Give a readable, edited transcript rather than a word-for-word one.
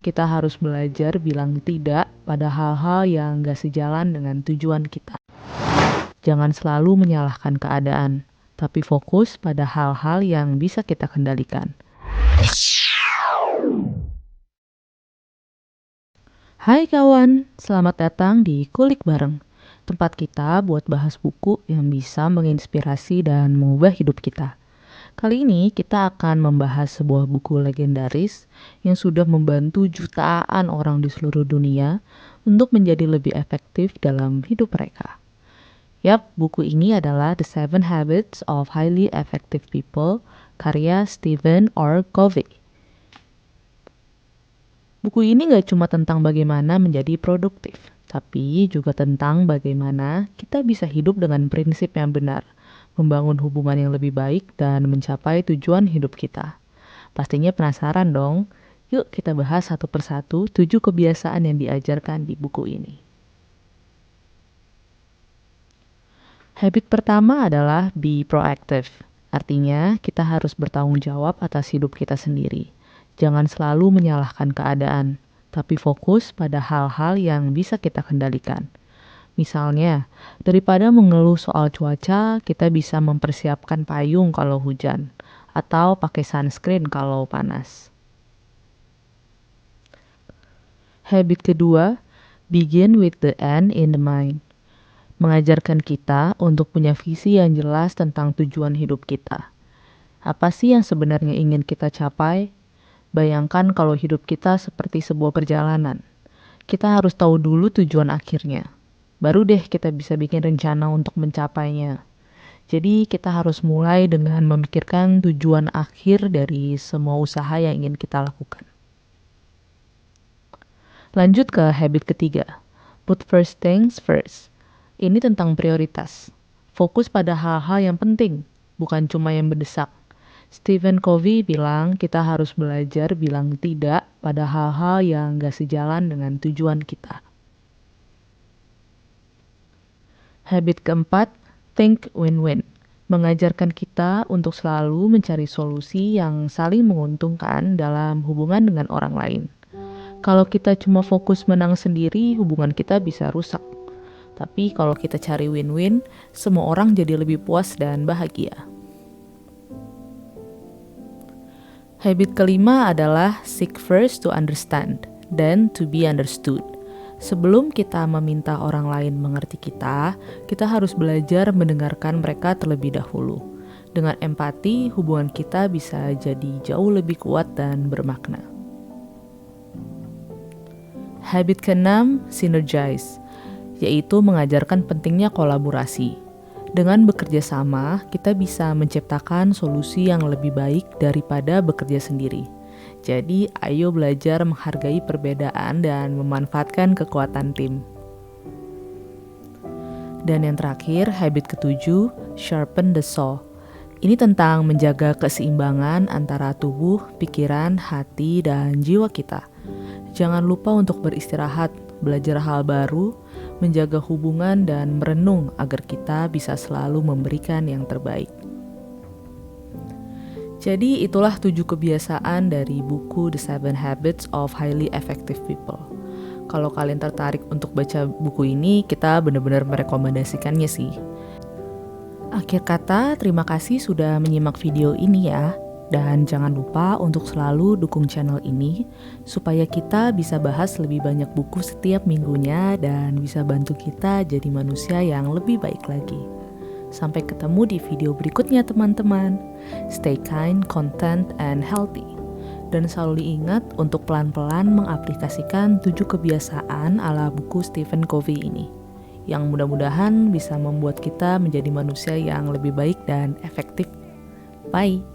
kita harus belajar bilang tidak pada hal-hal yang gak sejalan dengan tujuan kita. Jangan selalu menyalahkan keadaan, tapi fokus pada hal-hal yang bisa kita kendalikan. Hai kawan, selamat datang di Kulik Bareng, tempat kita buat bahas buku yang bisa menginspirasi dan mengubah hidup kita. Kali ini kita akan membahas sebuah buku legendaris yang sudah membantu jutaan orang di seluruh dunia untuk menjadi lebih efektif dalam hidup mereka. Yap, buku ini adalah The 7 Habits of Highly Effective People, karya Stephen R. Covey. Buku ini gak cuma tentang bagaimana menjadi produktif, tapi juga tentang bagaimana kita bisa hidup dengan prinsip yang benar, membangun hubungan yang lebih baik, dan mencapai tujuan hidup kita. Pastinya penasaran dong? Yuk kita bahas satu persatu 7 kebiasaan yang diajarkan di buku ini. Habit pertama adalah be proactive. Artinya kita harus bertanggung jawab atas hidup kita sendiri. Jangan selalu menyalahkan keadaan, tapi fokus pada hal-hal yang bisa kita kendalikan. Misalnya, daripada mengeluh soal cuaca, kita bisa mempersiapkan payung kalau hujan, atau pakai sunscreen kalau panas. Habit kedua, begin with the end in the mind. Mengajarkan kita untuk punya visi yang jelas tentang tujuan hidup kita. Apa sih yang sebenarnya ingin kita capai? Bayangkan kalau hidup kita seperti sebuah perjalanan. Kita harus tahu dulu tujuan akhirnya. Baru deh kita bisa bikin rencana untuk mencapainya. Jadi kita harus mulai dengan memikirkan tujuan akhir dari semua usaha yang ingin kita lakukan. Lanjut ke habit ketiga. Put first things first. Ini tentang prioritas. Fokus pada hal-hal yang penting, bukan cuma yang mendesak. Stephen Covey bilang kita harus belajar bilang tidak pada hal-hal yang gak sejalan dengan tujuan kita. Habit keempat, think win-win. Mengajarkan kita untuk selalu mencari solusi yang saling menguntungkan dalam hubungan dengan orang lain. Kalau kita cuma fokus menang sendiri, hubungan kita bisa rusak. Tapi kalau kita cari win-win, semua orang jadi lebih puas dan bahagia. Habit kelima adalah seek first to understand, then to be understood. Sebelum kita meminta orang lain mengerti kita harus belajar mendengarkan mereka terlebih dahulu. Dengan empati, hubungan kita bisa jadi jauh lebih kuat dan bermakna. Habit keenam, synergize, yaitu mengajarkan pentingnya kolaborasi. Dengan bekerja sama, kita bisa menciptakan solusi yang lebih baik daripada bekerja sendiri. Jadi, ayo belajar menghargai perbedaan dan memanfaatkan kekuatan tim. Dan yang terakhir, habit ketujuh, sharpen the saw. Ini tentang menjaga keseimbangan antara tubuh, pikiran, hati, dan jiwa kita. Jangan lupa untuk beristirahat, belajar hal baru, menjaga hubungan, dan merenung agar kita bisa selalu memberikan yang terbaik. Jadi itulah 7 kebiasaan dari buku The 7 Habits of Highly Effective People. Kalau kalian tertarik untuk baca buku ini, kita benar-benar merekomendasikannya sih. Akhir kata, terima kasih sudah menyimak video ini ya. Dan jangan lupa untuk selalu dukung channel ini, supaya kita bisa bahas lebih banyak buku setiap minggunya dan bisa bantu kita jadi manusia yang lebih baik lagi. Sampai ketemu di video berikutnya teman-teman. Stay kind, content, and healthy. Dan selalu ingat untuk pelan-pelan mengaplikasikan 7 kebiasaan ala buku Stephen Covey ini. Yang mudah-mudahan bisa membuat kita menjadi manusia yang lebih baik dan efektif. Bye!